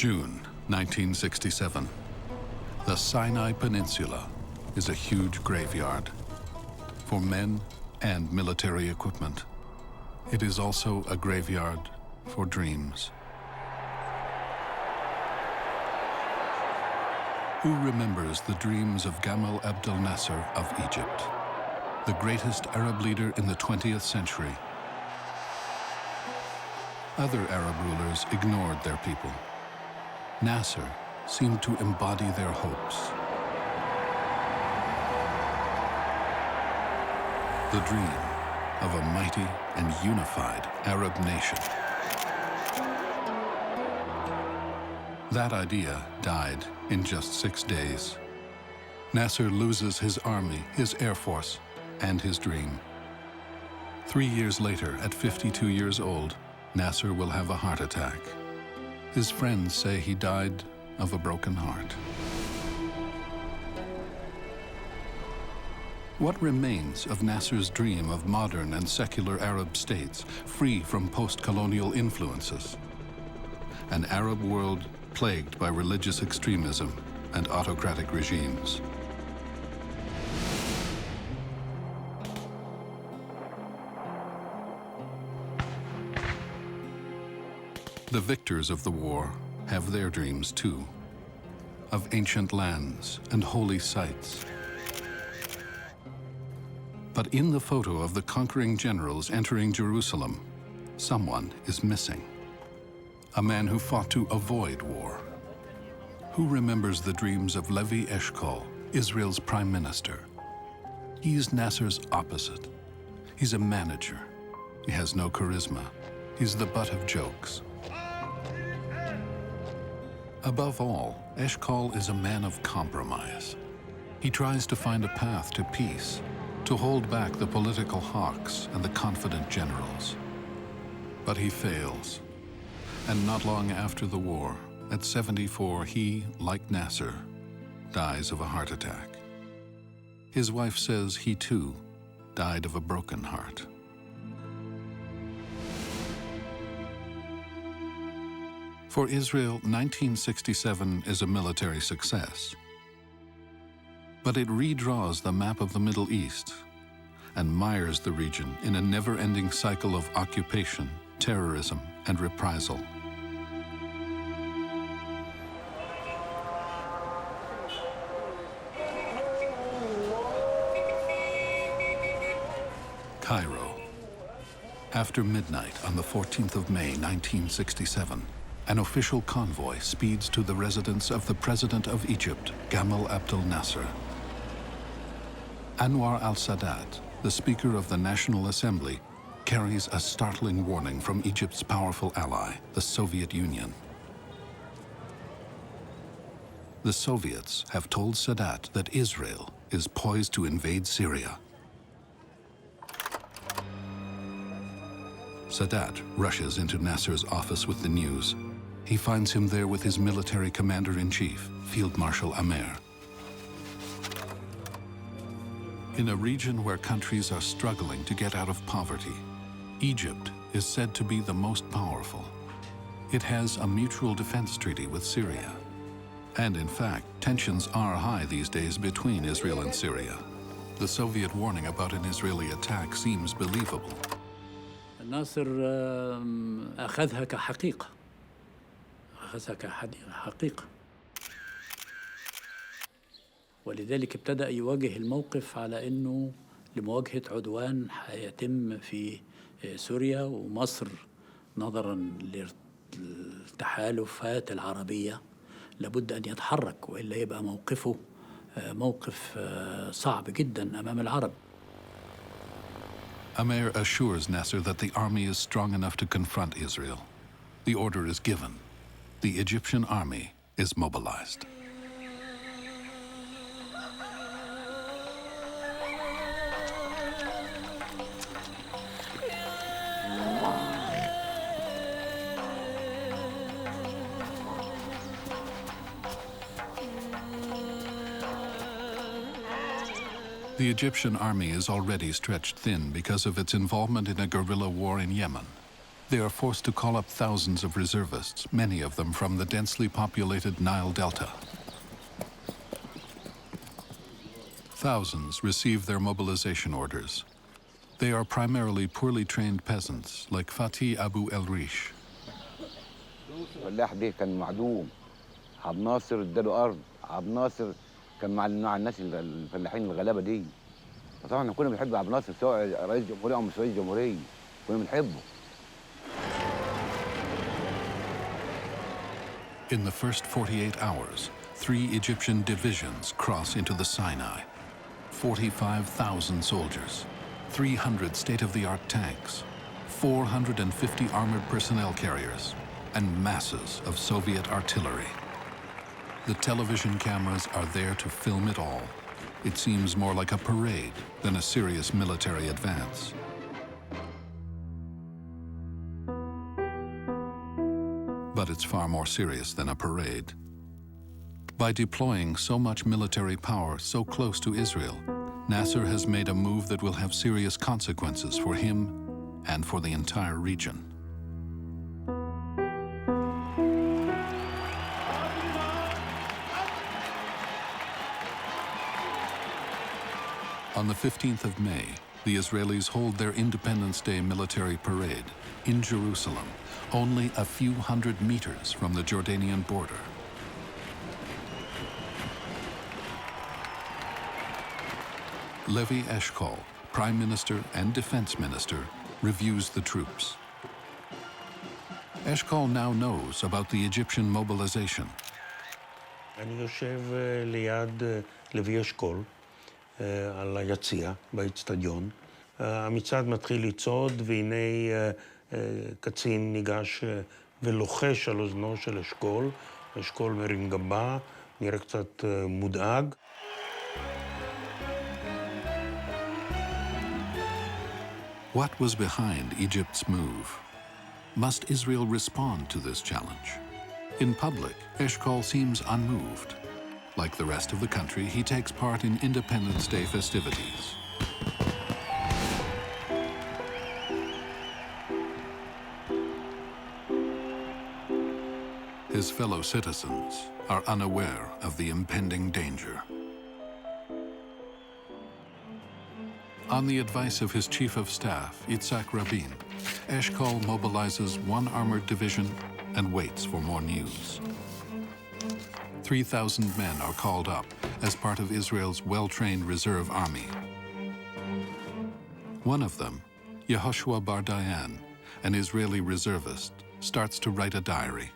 June 1967. The Sinai Peninsula is a huge graveyard for men and military equipment. It is also a graveyard for dreams. Who remembers the dreams of Gamal Abdel Nasser of Egypt, the greatest Arab leader in the 20th century? Other Arab rulers ignored their people. Nasser seemed to embody their hopes. The dream of a mighty and unified Arab nation. That idea died in just 6 days. Nasser loses his army, his air force, and his dream. 3 years later, at 52 years old, Nasser will have a heart attack. His friends say he died of a broken heart. What remains of Nasser's dream of modern and secular Arab states, free from post-colonial influences? An Arab world plagued by religious extremism and autocratic regimes. The victors of the war have their dreams too, of ancient lands and holy sites. But in the photo of the conquering generals entering Jerusalem, someone is missing. A man who fought to avoid war. Who remembers the dreams of Levi Eshkol, Israel's prime minister? He's Nasser's opposite. He's a manager. He has no charisma. He's the butt of jokes. Above all, Eshkol is a man of compromise. He tries to find a path to peace, to hold back the political hawks and the confident generals. But he fails. And not long after the war, at 74, he, like Nasser, dies of a heart attack. His wife says he too died of a broken heart. For Israel, 1967 is a military success. But it redraws the map of the Middle East and mires the region in a never-ending cycle of occupation, terrorism, and reprisal. Cairo. After midnight on the 14th of May, 1967, an official convoy speeds to the residence of the President of Egypt, Gamal Abdel Nasser. Anwar al-Sadat, the Speaker of the National Assembly, carries a startling warning from Egypt's powerful ally, the Soviet Union. The Soviets have told Sadat that Israel is poised to invade Syria. Sadat rushes into Nasser's office with the news. He finds him there with his military commander-in-chief, Field Marshal Amer. In a region where countries are struggling to get out of poverty, Egypt is said to be the most powerful. It has a mutual defense treaty with Syria. And in fact, tensions are high these days between Israel and Syria. The Soviet warning about an Israeli attack seems believable. ناصر أخذها كحقيقة. أخذها كحقيقة. ولذلك ابتدأ يواجه الموقف على أنه لمواجهة عدوان هيتم في سوريا ومصر نظراً للتحالفات العربية لابد أن يتحرك وإلا يبقى موقفه موقف صعب جداً أمام العرب. Amer assures Nasser that the army is strong enough to confront Israel. The order is given. The Egyptian army is mobilized. The Egyptian army is already stretched thin because of its involvement in a guerrilla war in Yemen. they are forced to call up thousands of reservists, many of them from the densely populated Nile Delta. Thousands receive their mobilization orders. They are primarily poorly trained peasants like Fatih Abu El Rish. الفلاح ده كان معدوم. عبد الناصر اداله ارض. عبد الناصر كان مع الناس الفلاحين الغلابه دي. طبعا كنا بنحب عبد الناصر سواء رئيس جمهوريه او مش رئيس جمهوريه. كنا بنحبه. In the first 48 hours, 3 Egyptian divisions cross into the Sinai. 45,000 soldiers, 300 state-of-the-art tanks, 450 armored personnel carriers, and masses of Soviet artillery. The television cameras are there to film it all. It seems more like a parade than a serious military advance. But it's far more serious than a parade. By deploying so much military power so close to Israel, Nasser has made a move that will have serious consequences for him and for the entire region. On the 15th of May, the Israelis hold their Independence Day military parade in Jerusalem, only a few hundred meters from the Jordanian border. Levi Eshkol, Prime Minister and Defense Minister, reviews the troops. Eshkol now knows about the Egyptian mobilization. אני יושב ליד לוי אשכול על היציע באצטדיון. המצעד מתחיל לצעוד, והנה קצין ניגש ולוחש על אוזנו של אשכול. אשכול מרים גבה, נראה קצת מודאג. What was behind Egypt's move? Must Israel respond to this challenge? In public, Eshkol seems unmoved. Like the rest of the country, he takes part in Independence Day festivities. His fellow citizens are unaware of the impending danger. On the advice of his chief of staff, Yitzhak Rabin, Eshkol mobilizes 1 armored division and waits for more news. 3,000 men are called up as part of Israel's well-trained reserve army. One of them, Yehoshua Bar Dayan, an Israeli reservist, starts to write a diary.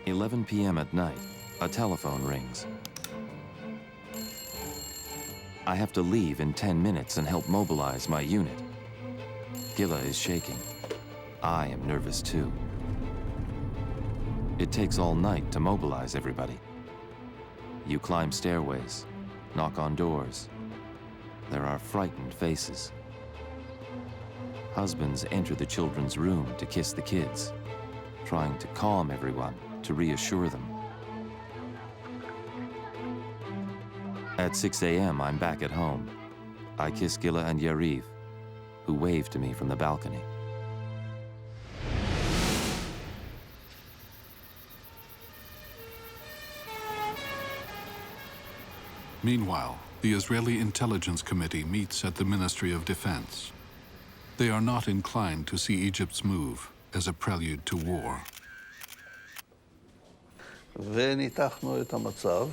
At 11 p.m. at night, a telephone rings. I have to leave in 10 minutes and help mobilize my unit. Gila is shaking. I am nervous too. It takes all night to mobilize everybody. You climb stairways, knock on doors. There are frightened faces. Husbands enter the children's room to kiss the kids, trying to calm everyone, to reassure them. At 6 a.m., I'm back at home. I kiss Gila and Yariv, who wave to me from the balcony. Meanwhile, the Israeli Intelligence Committee meets at the Ministry of Defense. They are not inclined to see Egypt's move as a prelude to war. וניתחנו את המצב,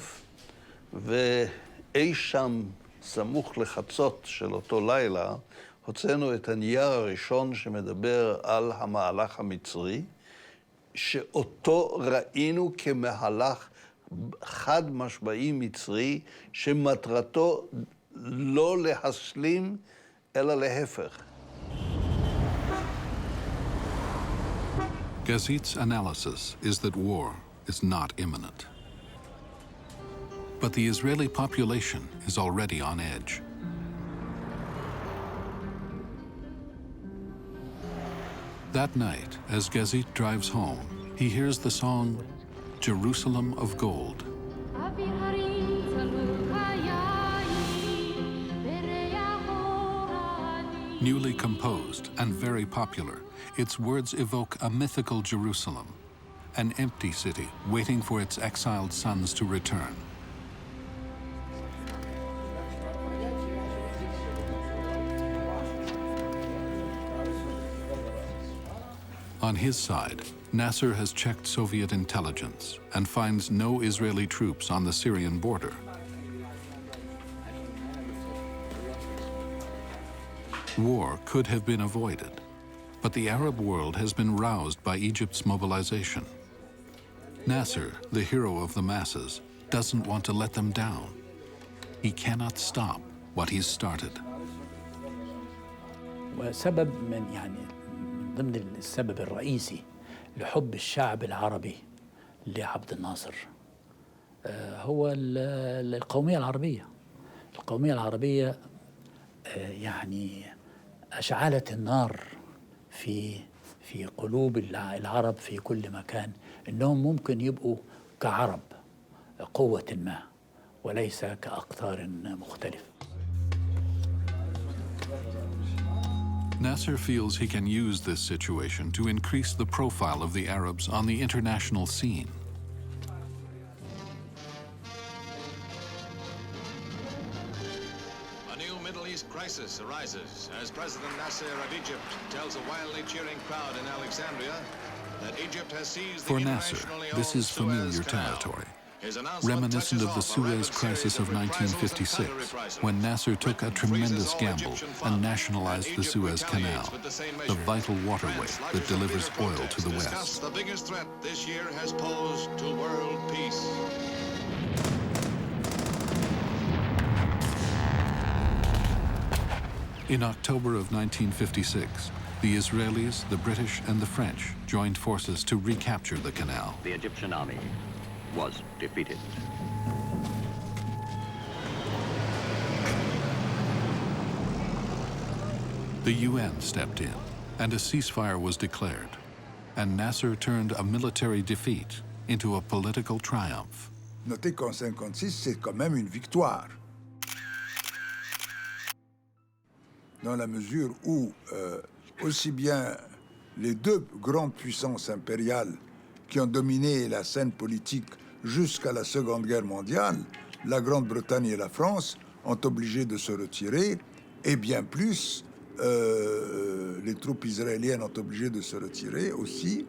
ואי שם סמוך לחצות של אותו לילה, הוצאנו את הנייר הראשון שמדבר על המהלך המצרי, שאותו ראינו כמהלך חד משמעי מצרי, שמטרתו לא להסלים, אלא להפך. Gazit's analysis is that war is not imminent. But the Israeli population is already on edge. That night, as Gazit drives home, he hears the song, Jerusalem of Gold. Newly composed and very popular, its words evoke a mythical Jerusalem, an empty city waiting for its exiled sons to return. On his side, Nasser has checked Soviet intelligence and finds no Israeli troops on the Syrian border. War could have been avoided, but the Arab world has been roused by Egypt's mobilization. Nasser, the hero of the masses, doesn't want to let them down. He cannot stop what he's started. وسبب من ضمن السبب الرئيسي لحب الشعب العربي لعبد الناصر هو القومية العربية. القومية العربية يعني أشعلت النار في قلوب العرب في كل مكان، إنهم ممكن يبقوا كعرب قوة ما وليس كأقطار مختلفة. Nasser feels he can use this situation to increase the profile of the Arabs on the international scene. A new Middle East crisis arises as President Nasser of Egypt tells a wildly cheering crowd in Alexandria that Egypt has seized the For Nasser, this is familiar territory, reminiscent of the Suez Crisis of 1956, when Nasser took a tremendous gamble and nationalized the Suez Canal, the vital waterway that delivers oil to the West. The biggest threat this year has posed to world peace. In October of 1956, the Israelis, the British, and the French joined forces to recapture the canal. The Egyptian army was defeated. The UN stepped in, and a ceasefire was declared, and Nasser turned a military defeat into a political triumph. Notez qu'en 56, c'est quand même une victoire. Dans la mesure où aussi bien les deux grandes puissances impériales qui ont dominé la scène politique jusqu'à la Seconde Guerre mondiale, la Grande-Bretagne et la France, ont obligé de se retirer, et bien plus, les troupes israéliennes ont obligé de se retirer aussi,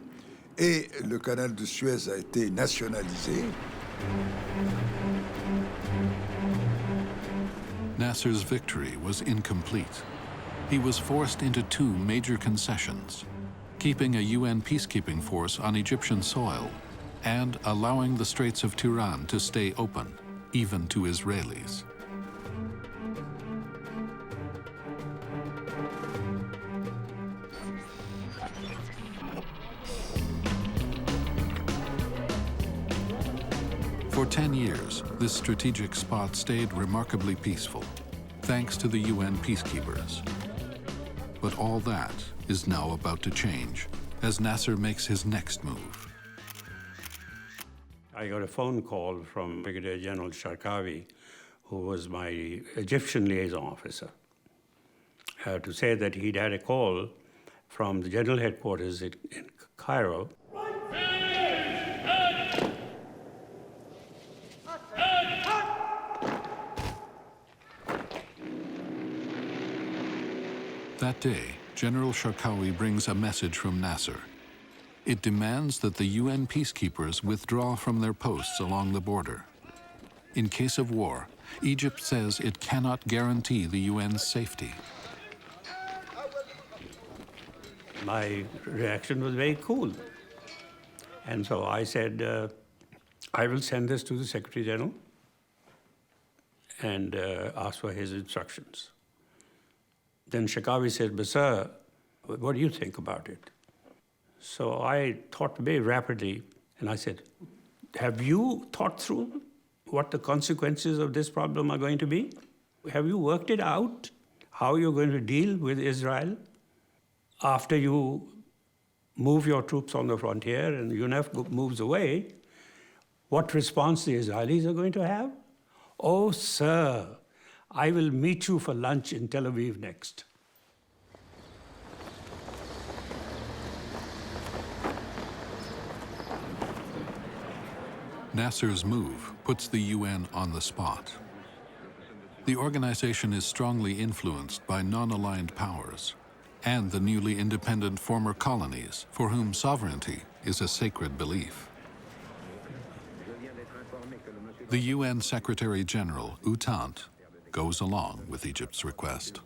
et le canal de Suez a été nationalisé. Nasser's victory was incomplete. He was forced into two major concessions: keeping a UN peacekeeping force on Egyptian soil and allowing the Straits of Tiran to stay open, even to Israelis. For 10 years, this strategic spot stayed remarkably peaceful, thanks to the UN peacekeepers. But all that is now about to change as Nasser makes his next move. I got a phone call from Brigadier General Sharkawi, who was my Egyptian liaison officer, to say that he'd had a call from the general headquarters in Cairo. That day, General Sharkawi brings a message from Nasser. It demands that the UN peacekeepers withdraw from their posts along the border. In case of war, Egypt says it cannot guarantee the UN's safety. My reaction was very cool. And so I said, I will send this to the Secretary General and ask for his instructions. Then Sharkawi said, but sir, what do you think about it? So I thought very rapidly, and I said, have you thought through what the consequences of this problem are going to be? Have you worked it out, how you're going to deal with Israel after you move your troops on the frontier and UNF moves away? What response the Israelis are going to have? Oh, sir, I will meet you for lunch in Tel Aviv next. Nasser's move puts the UN on the spot. The organization is strongly influenced by non-aligned powers and the newly independent former colonies for whom sovereignty is a sacred belief. The UN Secretary-General, Utante, goes along with Egypt's request.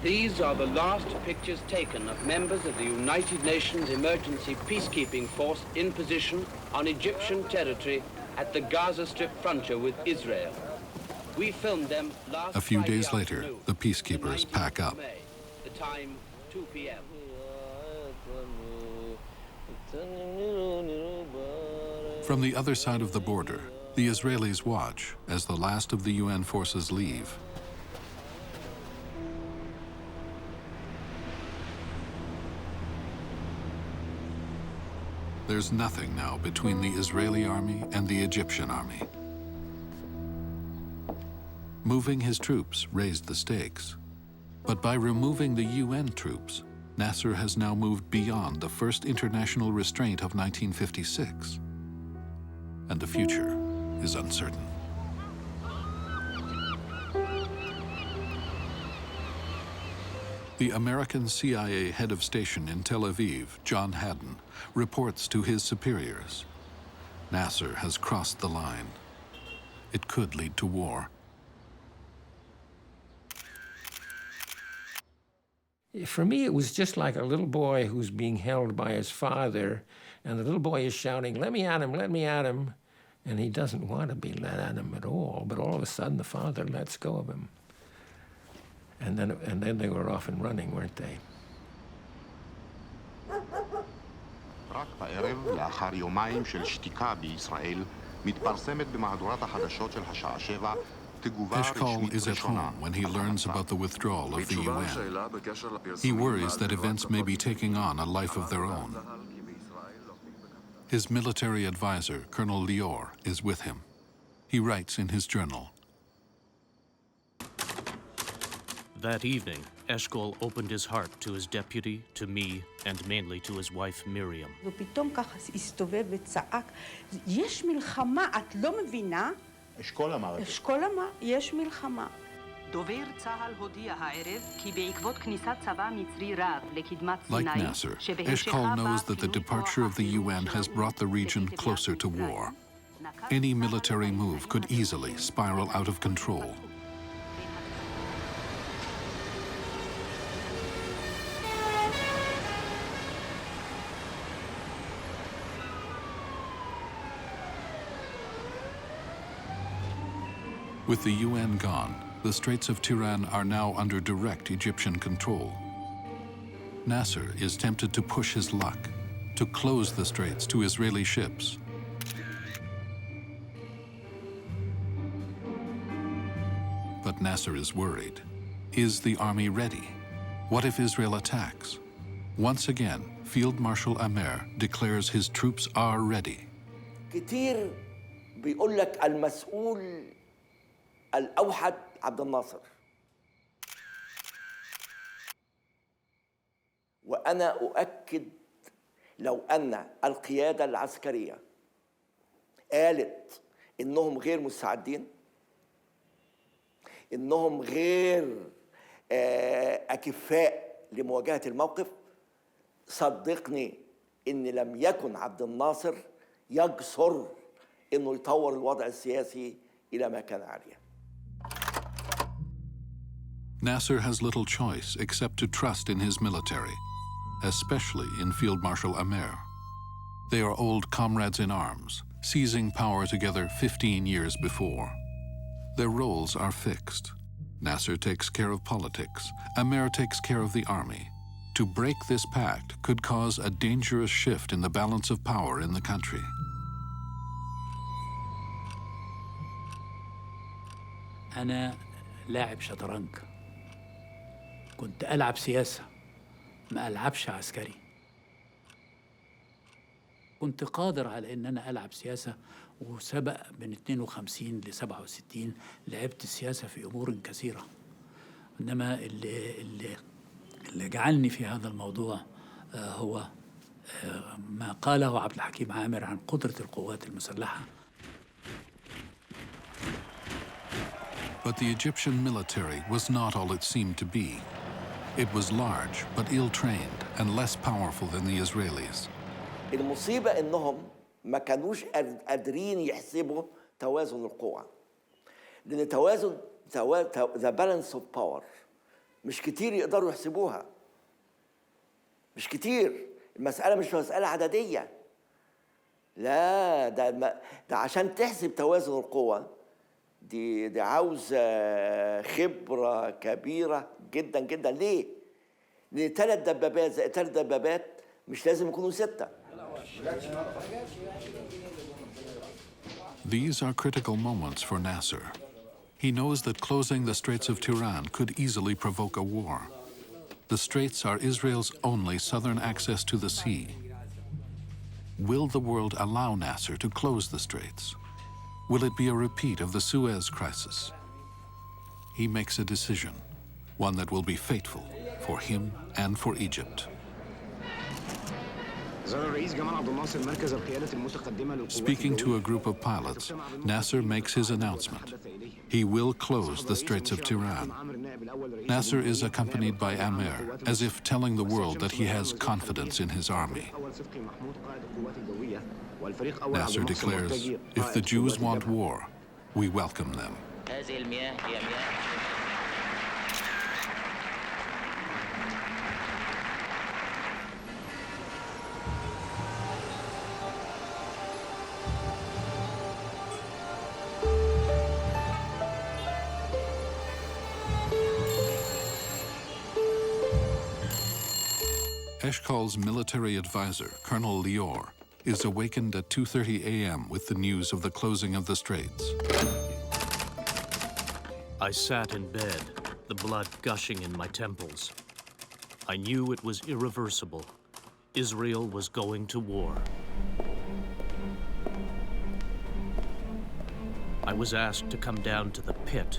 These are the last pictures taken of members of the United Nations Emergency Peacekeeping Force in position on Egyptian territory at the Gaza Strip frontier with Israel. We filmed them last A few Friday days later, afternoon, the peacekeepers the 19th pack of up. May, the time 2 p.m. From the other side of the border, the Israelis watch as the last of the UN forces leave. There's nothing now between the Israeli army and the Egyptian army. Moving his troops raised the stakes. But by removing the UN troops, Nasser has now moved beyond the first international restraint of 1956. And the future is uncertain. The American CIA head of station in Tel Aviv, John Haddon, reports to his superiors. Nasser has crossed the line. It could lead to war. For me, it was just like a little boy who's being held by his father, and the little boy is shouting, "Let me at him, let me at him." And he doesn't want to be let at him at all, but all of a sudden the father lets go of him. And then they were off and running, weren't they? רק בערב, לאחר יומיים של שתיקה בישראל, מתפרסמת במהדורת החדשות של השעה 7 תגובה Eshkol רשמית is at ראשונה. home when he learns about the withdrawal of the UN. He worries that events may be taking on a life of their own. His military advisor, Colonel Lior, is with him. He writes in his journal. That evening, Eshkol opened his heart to his deputy, to me, and mainly to his wife Miriam. ופתאום ככה הסתובב וצעק, יש מלחמה, את לא מבינה? אשכול אמר את זה. אשכול אמר, יש מלחמה. דובר צה"ל הודיע הערב כי בעקבות כניסת צבא מצרי רב לקדמת Like סיני, Nasser, Eshkol knows that the departure of the UN has brought the region closer to war. Any military move could easily spiral out of control. With the UN gone, the Straits of Tiran are now under direct Egyptian control. Nasser is tempted to push his luck, to close the straits to Israeli ships. But Nasser is worried. Is the army ready? What if Israel attacks? Once again, Field Marshal Amer declares his troops are ready. كتير بيقول لك المسؤول الأوحد عبد الناصر. وأنا أؤكد لو أن القيادة العسكرية قالت إنهم غير مستعدين، إنهم غير أكفاء لمواجهة الموقف، صدقني إن لم يكن عبد الناصر يجسر إنه يطور الوضع السياسي إلى ما كان عليه. Nasser has little choice except to trust in his military, especially in Field Marshal Amer. They are old comrades in arms, seizing power together 15 years before. Their roles are fixed. Nasser takes care of politics, Amer takes care of the army. To break this pact could cause a dangerous shift in the balance of power in the country. أنا لاعب شطرنج. كنت ألعب سياسة، ما ألعبش عسكري. كنت قادر على إن أنا ألعب سياسة، وسبق من 52 ل 67 لعبت السياسة في أمور كثيرة. إنما اللي جعلني في هذا الموضوع هو ما قاله عبد الحكيم عامر عن قدرة القوات المسلحة. But the Egyptian military was not all it seemed to be. It was large but ill-trained and less powerful than the Israelis. المصيبة إنهم ما كانوش قادرين يحسبوا توازن القوى. لأن the balance of power مش كتير يقدروا يحسبوها. مش كتير. المسألة مش مسألة عددية. لا ده عشان تحسب توازن القوى دي عاوزة خبرة كبيرة جدا جدا. ليه؟ لأن 3 دبابات زي 3 دبابات مش لازم يكونوا 6. These are critical moments for Nasser. He knows that closing the Straits of Tiran could easily provoke a war. The Straits are Israel's only southern access to the sea. Will the world allow Nasser to close the Straits? Will it be a repeat of the Suez crisis? He makes a decision, one that will be fateful for him and for Egypt. Speaking to a group of pilots, Nasser makes his announcement. He will close the Straits of Tiran. Nasser is accompanied by Amer, as if telling the world that he has confidence in his army. Nasser declares, if the Jews want war, we welcome them. Eshkol's military advisor, Colonel Lior, is awakened at 2:30 a.m. with the news of the closing of the Straits. I sat in bed, the blood gushing in my temples. I knew it was irreversible. Israel was going to war. I was asked to come down to the pit.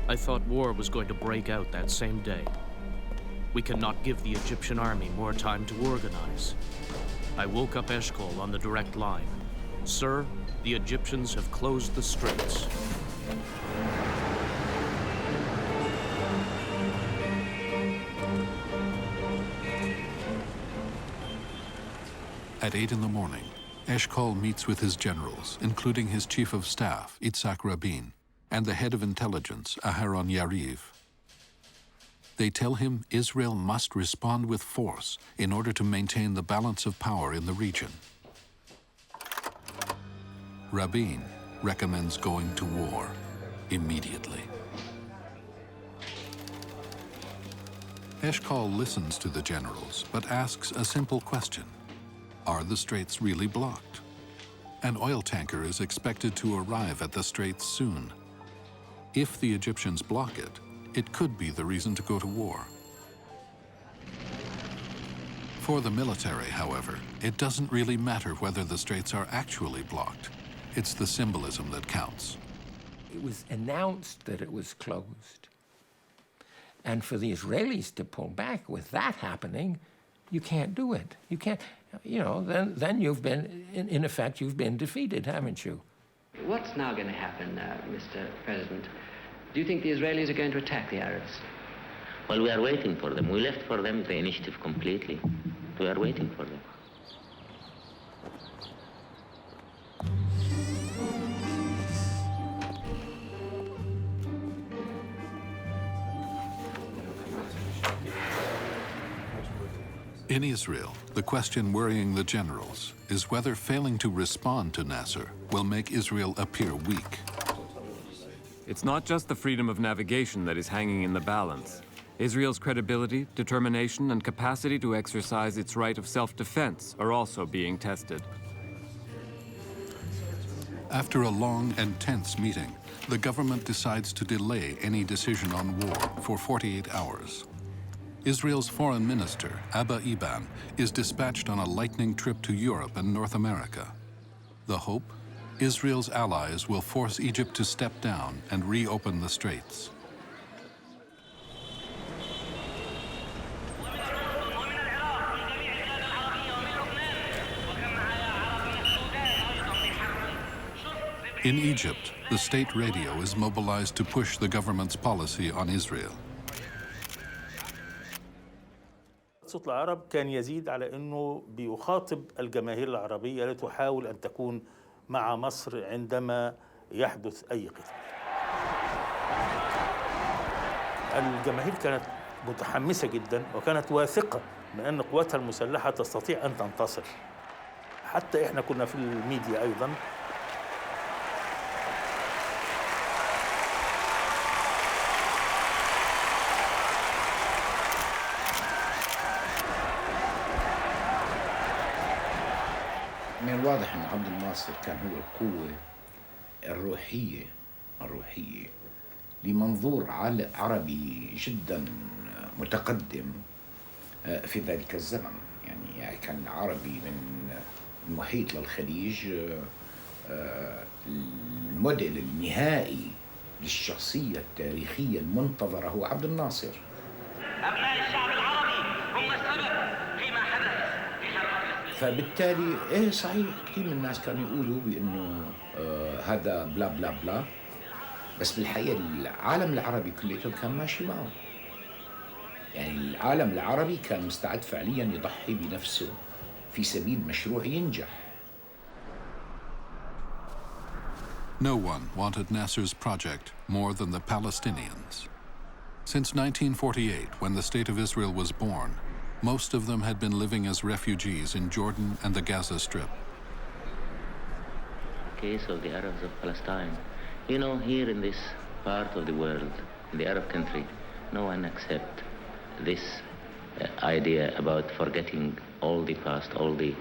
I thought war was going to break out that same day. We cannot give the Egyptian army more time to organize. I woke up Eshkol on the direct line. Sir, the Egyptians have closed the straits. At 8 in the morning, Eshkol meets with his generals, including his chief of staff, Itzhak Rabin, and the head of intelligence, Aharon Yariv. They tell him Israel must respond with force in order to maintain the balance of power in the region. Rabin recommends going to war immediately. Eshkol listens to the generals, but asks a simple question. Are the straits really blocked? An oil tanker is expected to arrive at the straits soon. If the Egyptians block it, it could be the reason to go to war. For the military, however, it doesn't really matter whether the straits are actually blocked. It's the symbolism that counts. It was announced that it was closed. And for the Israelis to pull back with that happening, you can't do it. You can't, then you've been, in effect, you've been defeated, haven't you? What's now going to happen, Mr. President? Do you think the Israelis are going to attack the Arabs? Well, we are waiting for them. We left for them the initiative completely. We are waiting for them. In Israel, the question worrying the generals is whether failing to respond to Nasser will make Israel appear weak. It's not just the freedom of navigation that is hanging in the balance. Israel's credibility, determination, and capacity to exercise its right of self-defense are also being tested. After a long and tense meeting, the government decides to delay any decision on war for 48 hours. Israel's foreign minister, Abba Eban, is dispatched on a lightning trip to Europe and North America. The hope? Israel's allies will force Egypt to step down and reopen the straits. In Egypt, the state radio is mobilized to push the government's policy on Israel. صوت العرب كان يزيد على أنه بيخاطب الجماهير العربية لتحاول أن تكون مع مصر عندما يحدث أي قتال. الجماهير كانت متحمسة جدا وكانت واثقة من أن قواتها المسلحة تستطيع أن تنتصر. حتى إحنا كنا في الميديا أيضا من الواضح أن عبد الناصر كان هو القوة الروحية لمنظور عربي جدا متقدم في ذلك الزمن. يعني كان العربي من المحيط للخليج الموديل النهائي للشخصية التاريخية المنتظرة هو عبد الناصر. أبناء الشعب العربي هم السبب فيما حدث في حرب. فبالتالي صحيح كثير من الناس كانوا يقولوا بأنه هذا بلا بلا بلا، بس بالحقيقة العالم العربي كليته كان ماشي معه. يعني العالم العربي كان مستعد فعليا يضحي بنفسه في سبيل مشروع ينجح. No one wanted Nasser's project more than the Palestinians. Since 1948, when the State of Israel was born, most of them had been living as refugees in Jordan and the Gaza Strip. Case of the Arabs of Palestine. You know, here in this part of the world, in the Arab country, no one accepts this idea about forgetting all the past, all the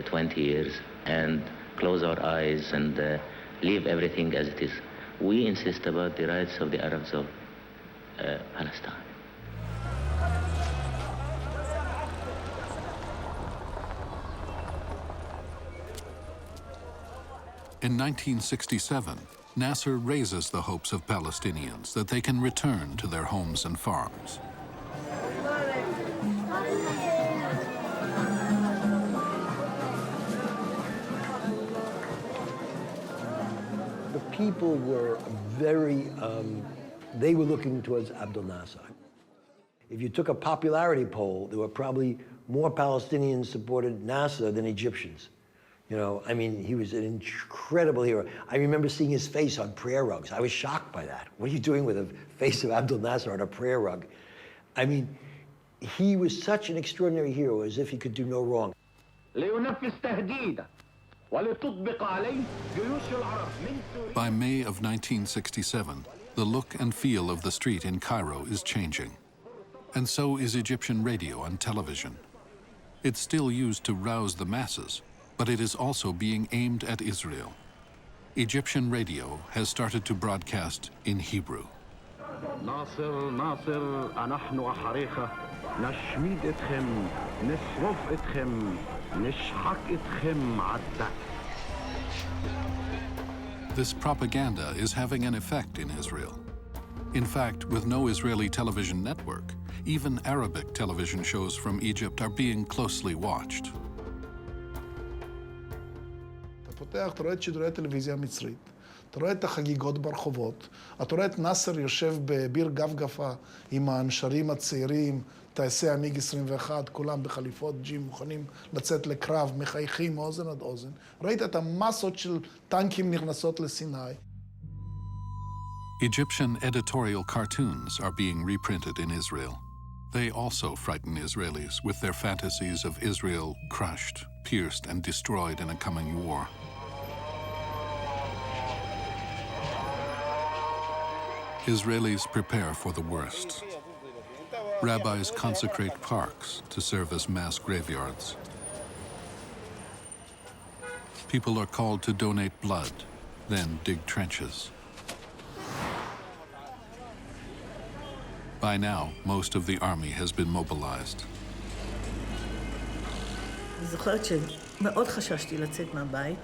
20 years, and close our eyes and leave everything as it is. We insist about the rights of the Arabs of Palestine. In 1967, Nasser raises the hopes of Palestinians that they can return to their homes and farms. The people were very, they were looking towards Abdel Nasser. If you took a popularity poll, there were probably more Palestinians supported Nasser than Egyptians. You know, I mean, he was an incredible hero. I remember seeing his face on prayer rugs. I was shocked by that. What are you doing with the face of Abdel Nasser on a prayer rug? I mean, he was such an extraordinary hero, as if he could do no wrong. By May of 1967, the look and feel of the street in Cairo is changing. And so is Egyptian radio and television. It's still used to rouse the masses, but it is also being aimed at Israel. Egyptian radio has started to broadcast in Hebrew. ناصر ناصر نحن أحريقة نشميد إتخم نصرف إتخم نشحك إتخم عدة. This propaganda is having an effect in Israel. In fact, with no Israeli television network, even Arabic television shows from Egypt are being closely watched. פותח, אתה רואה את שידורי הטלוויזיה המצרית, אתה רואה את החגיגות ברחובות, אתה רואה את נאסר יושב בביר גפגפה עם הנשרים הצעירים, טייסי המיג 21, כולם בחליפות ג'ים, מוכנים לצאת לקרב, מחייכים מאוזן עד אוזן. ראית את המסות של טנקים נכנסות לסיני. Egyptian editorial cartoons are being reprinted in Israel. They also frighten Israelis with their fantasies of Israel crushed, pierced, and destroyed in a coming war. Israelis prepare for the worst. Rabbis consecrate parks to serve as mass graveyards. People are called to donate blood, then dig trenches. By now, most of the army has been mobilized. אני זוכרת שמאוד חששתי לצאת מהבית.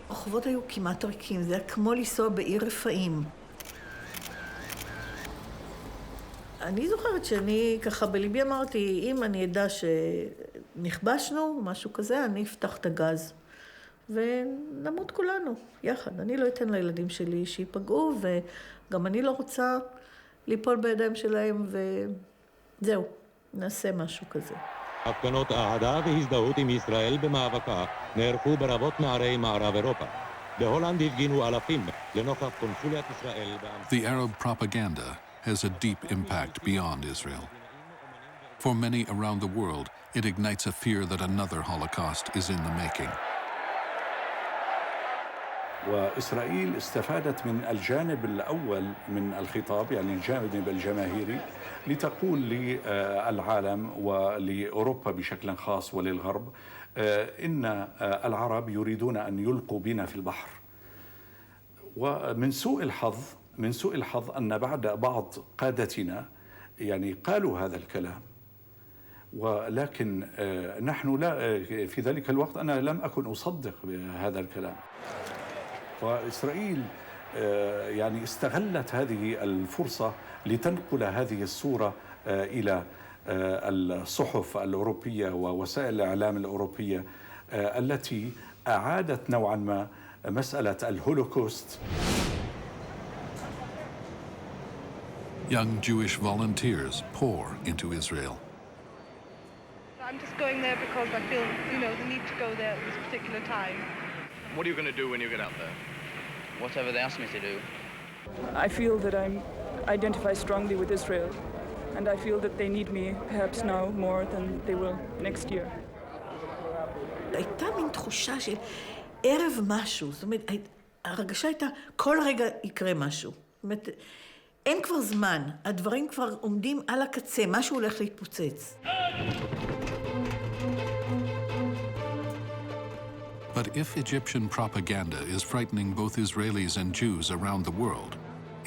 הרחובות היו כמעט ריקים, זה היה כמו לנסוע בעיר רפאים. אני זוכרת שאני ככה בליבי אמרתי, אם אני אדע שנכבשנו, משהו כזה, אני אפתח את הגז. ונמות כולנו יחד. אני לא אתן לילדים שלי שיפגעו, וגם אני לא רוצה ליפול בידיים שלהם, וזהו, נעשה משהו כזה. הפגנות אהדה והזדהות עם ישראל במאבקה נערכו ברבות מערי מערב אירופה. בהולנד הפגינו אלפים לנוכח קונסוליית ישראל. The Arab propaganda has a deep impact beyond Israel. For many around the world, it ignites a fear that another Holocaust is in the making. وإسرائيل استفادت من الجانب الأول من الخطاب، يعني الجانب الجماهيري، لتقول للعالم ولأوروبا بشكل خاص وللغرب إن العرب يريدون أن يلقوا بنا في البحر. ومن سوء الحظ أن بعض قادتنا يعني قالوا هذا الكلام، ولكن نحن لا في ذلك الوقت أنا لم أكن أصدق بهذا الكلام. وإسرائيل يعني استغلت هذه الفرصة لتنقل هذه الصورة إلى الصحف الأوروبية ووسائل الإعلام الأوروبية التي أعادت نوعا ما مسألة الهولوكوست. Young Jewish volunteers pour into Israel. I'm just going there because I feel, the need to go there at this particular time. What are you going to do when you get out there? Whatever they ask me to do. I feel that I identify strongly with Israel, and I feel that they need me perhaps now more than they will next year. הייתה מין תחושה של ערב משהו, זאת אומרת, הרגשה הייתה כל רגע יקרה משהו. זאת אומרת, אין כבר זמן, הדברים כבר עומדים על הקצה, משהו הולך להתפוצץ. But if Egyptian propaganda is frightening both Israelis and Jews around the world,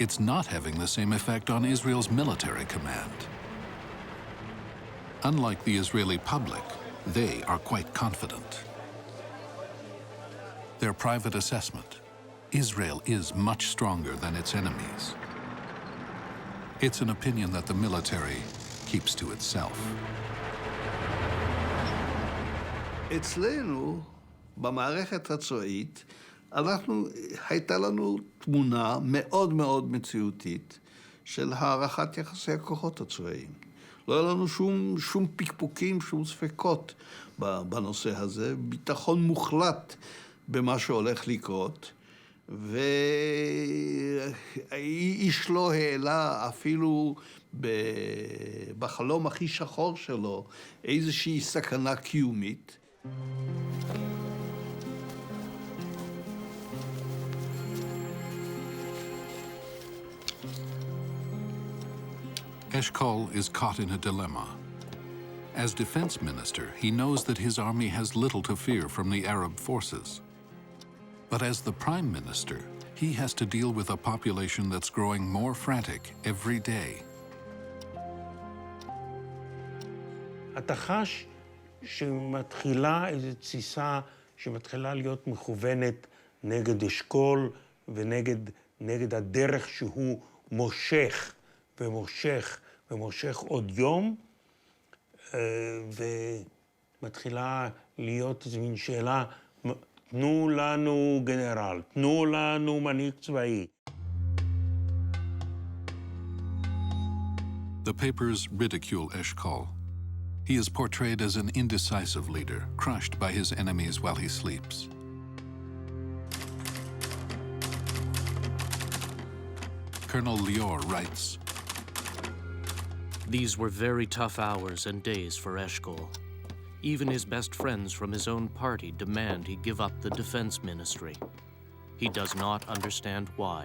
it's not having the same effect on Israel's military command. Unlike the Israeli public, they are quite confident. Their private assessment: Israel is much stronger than its enemies. It's an opinion that the military keeps to itself. אצלנו, במערכת הצבאית, הייתה לנו תמונה מאוד מאוד מציאותית של הערכת יחסי הכוחות הצבאיים. לא היה לנו שום פקפוקים, שום ספקות בנושא הזה, ביטחון מוחלט במה שהולך לקרות, ואיש לא העלה אפילו בחלום הכי שחור שלו איזושהי סכנה קיומית. Eshkol is caught in a dilemma. As defense minister, he knows that his army has little to fear from the Arab forces. But as the prime minister, he has to deal with a population that's growing more frantic every day. אתה חש שמתחילה איזו תסיסה שמתחילה להיות מכוונת נגד אשכול ונגד הדרך שהוא מושך ומושך ומושך עוד יום, ומתחילה להיות איזו מין שאלה, תנו לנו גנרל, תנו לנו מנהיג צבאי. The papers ridicule Eshkol. He is portrayed as an indecisive leader, crushed by his enemies while he sleeps. Colonel Lior writes, "These were very tough hours and days for Eshkol. Even his best friends from his own party demand he give up the defense ministry. He does not understand why.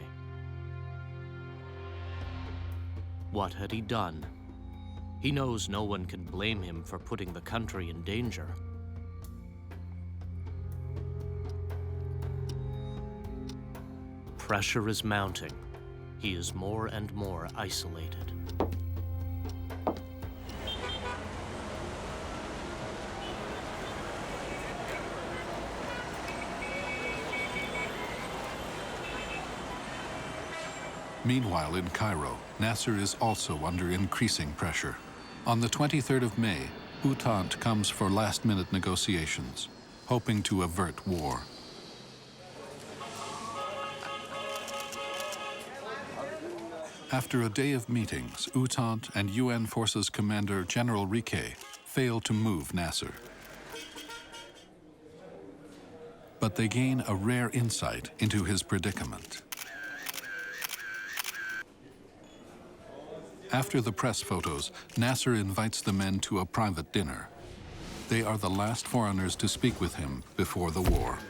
What had he done? He knows no one can blame him for putting the country in danger. Pressure is mounting. He is more and more isolated." Meanwhile, in Cairo, Nasser is also under increasing pressure. On the 23rd of May, Entente comes for last-minute negotiations, hoping to avert war. After a day of meetings, Uttant and UN Forces Commander General Riquet fail to move Nasser. But they gain a rare insight into his predicament. After the press photos, Nasser invites the men to a private dinner. They are the last foreigners to speak with him before the war.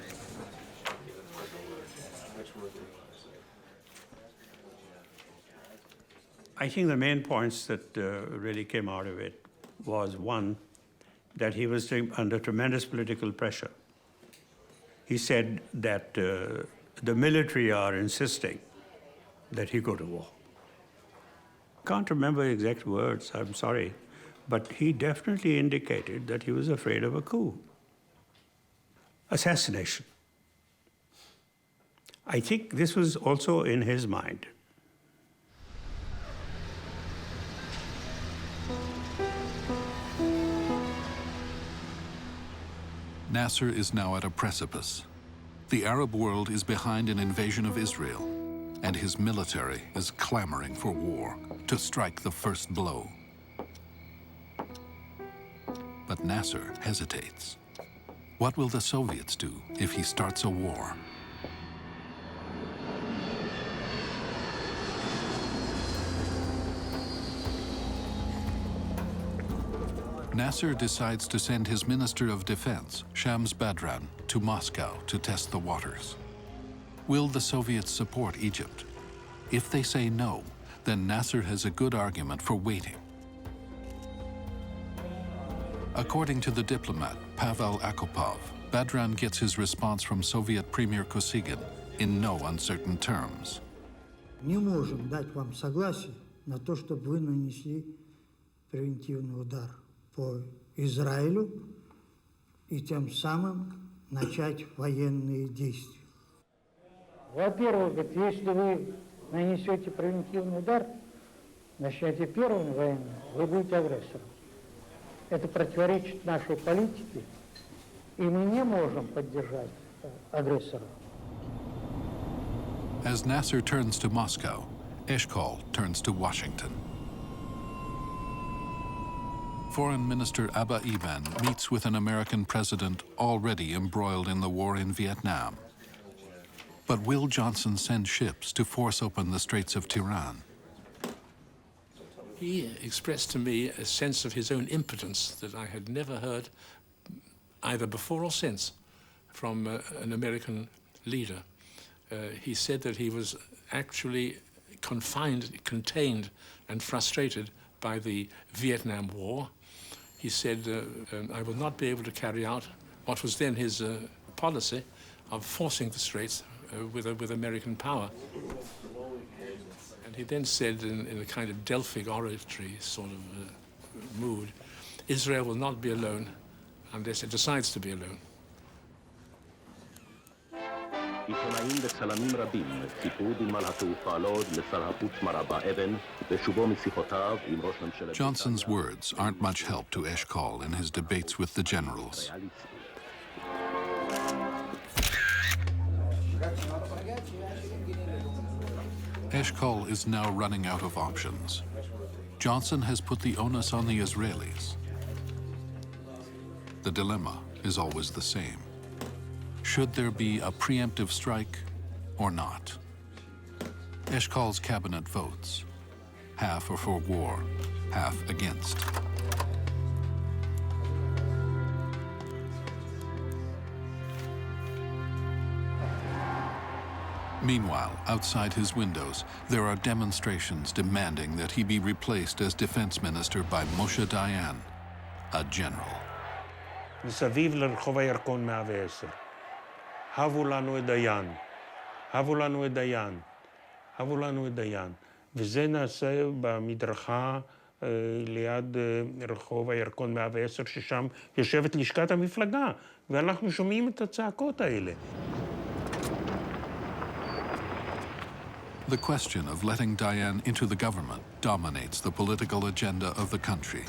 I think the main points that really came out of it was, one, that he was under tremendous political pressure. He said that the military are insisting that he go to war. Can't remember exact words, I'm sorry, but he definitely indicated that he was afraid of a coup, assassination. I think this was also in his mind. Nasser is now at a precipice. The Arab world is behind an invasion of Israel, and his military is clamoring for war, to strike the first blow. But Nasser hesitates. What will the Soviets do if he starts a war? Nasser decides to send his Minister of Defense, Shams Badran, to Moscow to test the waters. Will the Soviets support Egypt? If they say no, then Nasser has a good argument for waiting. According to the diplomat, Pavel Akopov, Badran gets his response from Soviet Premier Kosygin in no uncertain terms. Не можем дать вам согласие на то, чтобы вы нанесли превентивный удар по Израилю и тем самым начать военные действия. Во-первых, если вы нанесете превентивный удар, начнете первым военным, вы будете агрессором. Это противоречит нашей политике, и мы не можем поддержать агрессора. As Nasser turns to Moscow, Eshkol turns to Washington. Foreign Minister Abba Eban meets with an American president already embroiled in the war in Vietnam. But will Johnson send ships to force open the Straits of Tiran? He expressed to me a sense of his own impotence that I had never heard either before or since from an American leader. He said that he was actually contained and frustrated by the Vietnam War. He said, I will not be able to carry out what was then his policy of forcing the Straits with American power. And he then said in a kind of Delphic oratory sort of mood, Israel will not be alone unless it decides to be alone. עיתונאים וצלמים רבים ציפו בנמל התעופה לוד לשר החוץ מר אבא אבן בשובו משיחותיו עם ראש ממשלת... Johnson's words aren't much help to Eshkol in his debates with the generals. Eshkol is now running out of options. Johnson has put the onus on the Israelis. The dilemma is always the same. Should there be a preemptive strike or not? Eshkol's cabinet votes. Half are for war, half against. Meanwhile, outside his windows, there are demonstrations demanding that he be replaced as defense minister by Moshe Dayan, a general. מסביב לרחוב הירקון 110. הבו לנו את דיין, הבו לנו את דיין, הבו לנו את דיין. וזה נעשה במדרכה ליד רחוב הירקון 110, ששם יושבת לשכת המפלגה, ואנחנו שומעים את הצעקות האלה. The question of letting Dayan into the government dominates the political agenda of the country.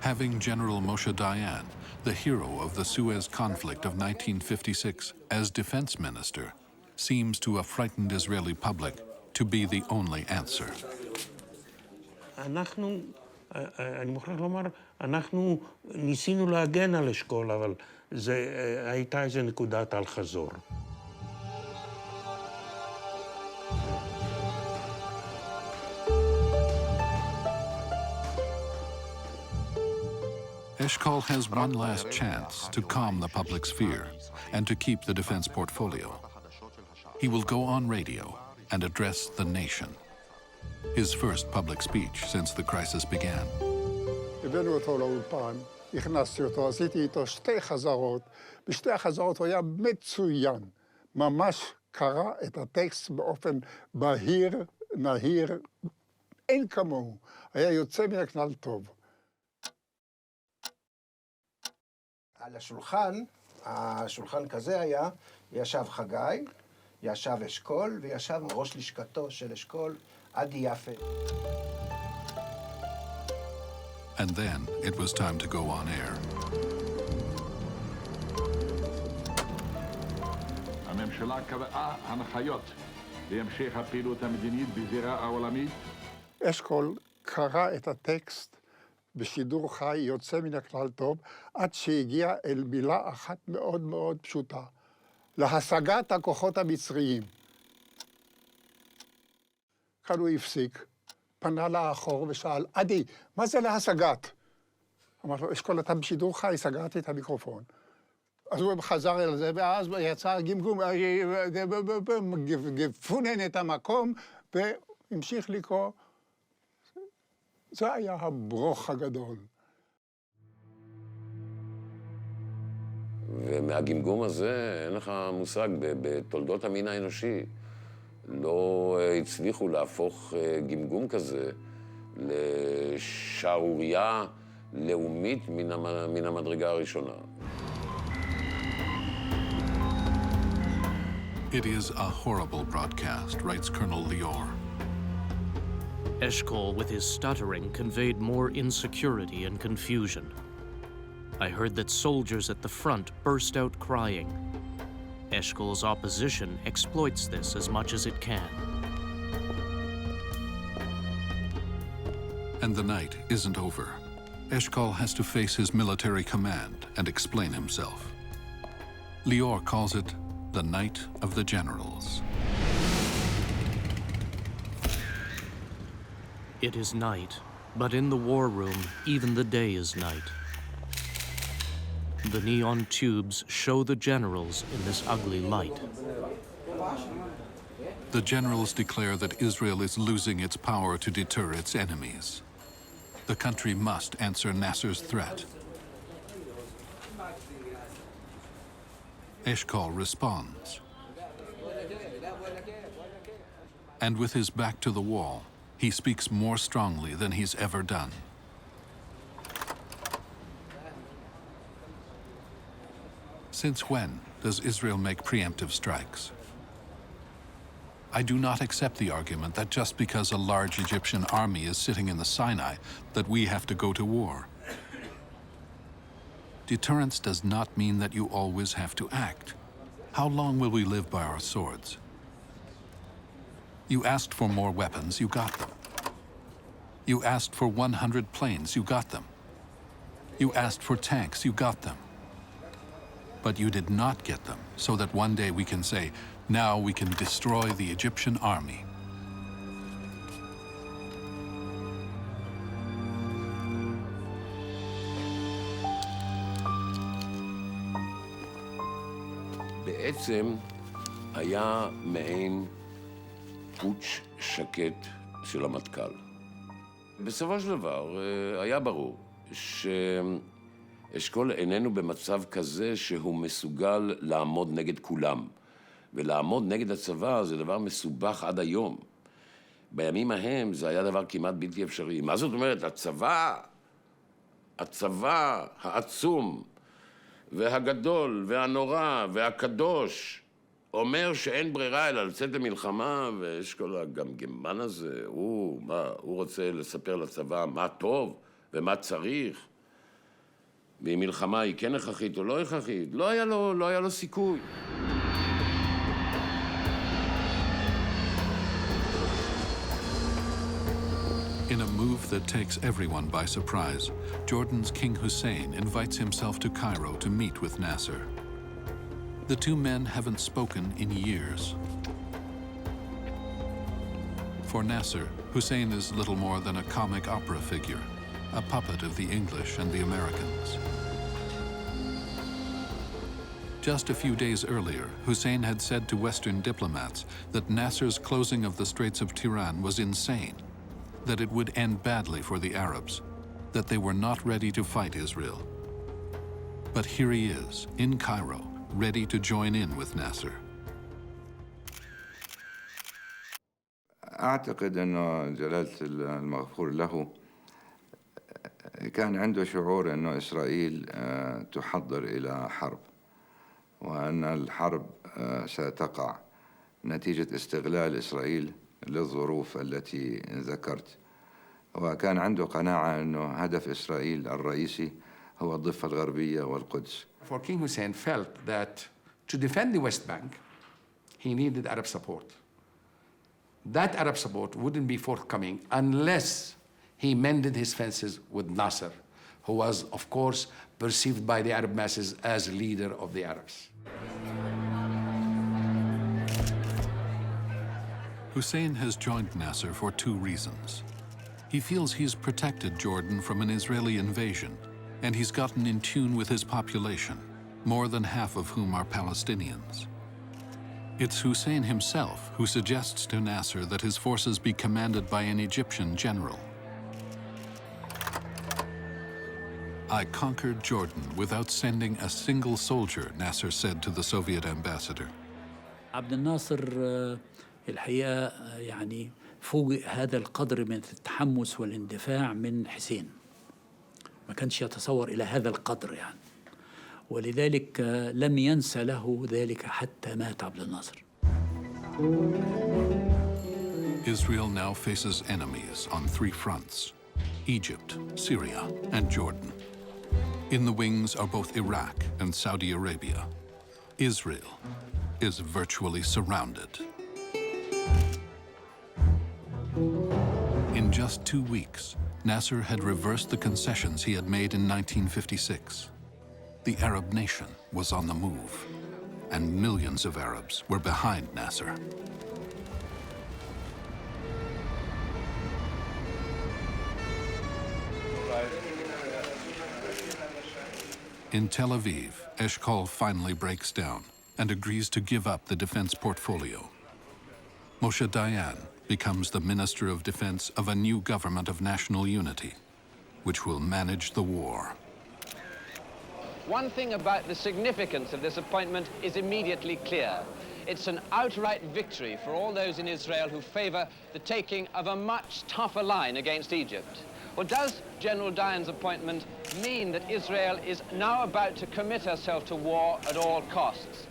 Having General Moshe Dayan, the hero of the Suez conflict of 1956, as defense minister, seems to a frightened Israeli public to be the only answer. אני מוכרח לומר, אנחנו ניסינו להגן על אשכול, אבל הייתה איזו נקודת אל חזור. Eshkol has one last chance to calm the public's fear and to keep the defense portfolio. He will go on radio and address the nation. His first public speech since the crisis began. הבאנו אותו לאולפן, הכנסתי אותו, עשיתי איתו 2 חזרות. בשתי החזרות הוא היה מצוין. ממש קרא את הטקסט באופן בהיר, נהיר, אין כמוהו. היה יוצא מן הכלל טוב. על השולחן כזה היה, ישב חגי, ישב אשכול, וישב ראש לשכתו של אשכול, עדי יפה. And then it was time to go on air. הממשלה קבעה הנחיות להמשך הפעילות המדינית בזירה העולמית. אשכול קרא את הטקסט בשידור חי יוצא מן הכלל טוב, עד שהגיע אל מילה אחת מאוד מאוד פשוטה, להשגת הכוחות המצריים. כאן הוא הפסיק, פנה לאחור ושאל, עדי, מה זה להשגת? אמר לו, אשכול, אתה בשידור חי, סגרתי את המיקרופון. אז הוא חזר אל זה, ואז יצא גמגום, גפונן את המקום, והמשיך לקרוא. זה היה הברוך הגדול. ומהגמגום הזה אין לך מושג, בתולדות המין האנושי לא הצליחו להפוך גמגום כזה לשערורייה לאומית מן המדרגה הראשונה. It is a horrible broadcast, writes Colonel Lior. Eshkol, with his stuttering, conveyed more insecurity and confusion. I heard that soldiers at the front burst out crying. Eshkol's opposition exploits this as much as it can. And the night isn't over. Eshkol has to face his military command and explain himself. Lior calls it the night of the generals. It is night, but in the war room, even the day is night. The neon tubes show the generals in this ugly light. The generals declare that Israel is losing its power to deter its enemies. The country must answer Nasser's threat. Eshkol responds. And with his back to the wall, he speaks more strongly than he's ever done. Since when does Israel make preemptive strikes? I do not accept the argument that just because a large Egyptian army is sitting in the Sinai, that we have to go to war. Deterrence does not mean that you always have to act. How long will we live by our swords? You asked for more weapons, you got them. You asked for 100 planes, you got them. You asked for tanks, you got them. But you did not get them, so that one day we can say, now we can destroy the Egyptian army. בעצם היה מעין פוטש שקט של המטכ"ל. בסופו של דבר היה ברור שאשכול איננו במצב כזה שהוא מסוגל לעמוד נגד כולם. ולעמוד נגד הצבא זה דבר מסובך עד היום. בימים ההם זה היה דבר כמעט בלתי אפשרי. מה זאת אומרת? הצבא העצום והגדול והנורא והקדוש אומר שאין ברירה אלא לצאת למלחמה, ואשכול הגמגמן הזה, הוא רוצה לספר לצבא מה טוב ומה צריך, ואם מלחמה היא כן הכרחית או לא הכרחית, לא היה לו סיכוי. move that takes everyone by surprise, Jordan's King Hussein invites himself to Cairo to meet with Nasser. The two men haven't spoken in years. For Nasser, Hussein is little more than a comic opera figure, a puppet of the English and the Americans. Just a few days earlier, Hussein had said to Western diplomats that Nasser's closing of the Straits of Tiran was insane, that it would end badly for the Arabs, that they were not ready to fight Israel. But here he is, in Cairo, ready to join in with Nasser. أعتقد أنه جلالة المغفور له كان عنده شعور أنه إسرائيل تحضر إلى حرب، وأن الحرب ستقع نتيجة استغلال إسرائيل للظروف التي ذكرت، وكان عنده قناعة أنه هدف إسرائيل الرئيسي هو الضفة الغربية والقدس. For King Hussein felt that to defend the West Bank, he needed Arab support. That Arab support wouldn't be forthcoming unless he mended his fences with Nasser, who was, of course, perceived by the Arab masses as leader of the Arabs. Hussein has joined Nasser for two reasons. He feels he's protected Jordan from an Israeli invasion, and he's gotten in tune with his population, more than half of whom are Palestinians. It's Hussein himself who suggests to Nasser that his forces be commanded by an Egyptian general. I conquered Jordan without sending a single soldier, Nasser said to the Soviet ambassador. عبد الناصر الحقيقة يعني فوجئ هذا القدر من التحمس والاندفاع من حسين. ما كانش يتصور إلى هذا القدر يعني. ولذلك لم ينسى له ذلك حتى مات عبد الناصر. Israel now faces enemies on three fronts: Egypt, Syria, and Jordan. In the wings are both Iraq and Saudi Arabia. Israel is virtually surrounded. In just 2 weeks, Nasser had reversed the concessions he had made in 1956. The Arab nation was on the move, and millions of Arabs were behind Nasser. In Tel Aviv, Eshkol finally breaks down and agrees to give up the defense portfolio. Moshe Dayan becomes the Minister of Defense of a new government of national unity, which will manage the war. One thing about the significance of this appointment is immediately clear. It's an outright victory for all those in Israel who favor the taking of a much tougher line against Egypt. Well, does General Dayan's appointment mean that Israel is now about to commit herself to war at all costs?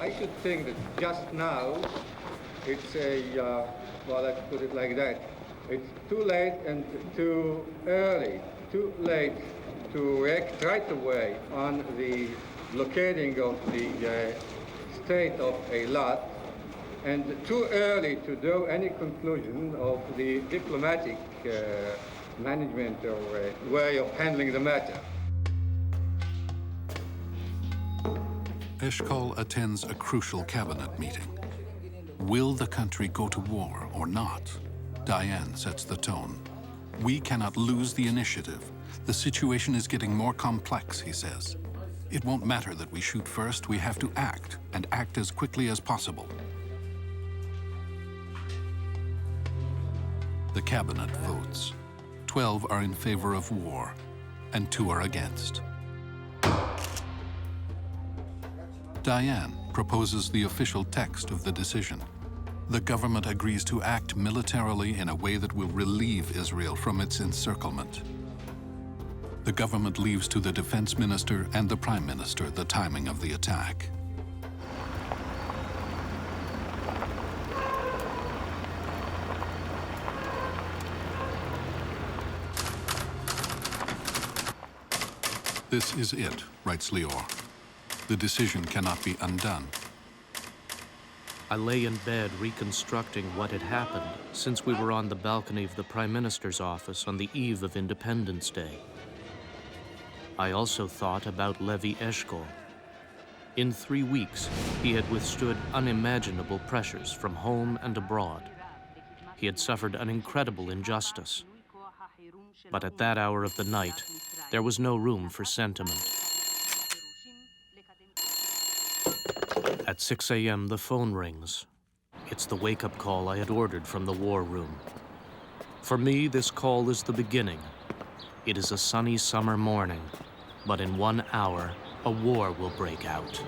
I should think that just now it's well, let's put it like that. It's too late and too early. Too late to react right away on the blockading of the state of Eilat, and too early to draw any conclusion of the diplomatic management or way of handling the matter. Eshkol attends a crucial cabinet meeting. Will the country go to war or not? Dayan sets the tone. We cannot lose the initiative. The situation is getting more complex, he says. It won't matter that we shoot first, we have to act, and act as quickly as possible. The cabinet votes. 12 are in favor of war, and 2 are against. Dayan proposes the official text of the decision. The government agrees to act militarily in a way that will relieve Israel from its encirclement. The government leaves to the defense minister and the prime minister the timing of the attack. This is it, writes Lior. The decision cannot be undone. I lay in bed reconstructing what had happened since we were on the balcony of the Prime Minister's office on the eve of Independence Day. I also thought about Levi Eshkol. In 3 weeks, he had withstood unimaginable pressures from home and abroad. He had suffered an incredible injustice. But at that hour of the night, there was no room for sentiment. At 6 a.m., the phone rings. It's the wake-up call I had ordered from the war room. For me, this call is the beginning. It is a sunny summer morning, but in 1 hour, a war will break out.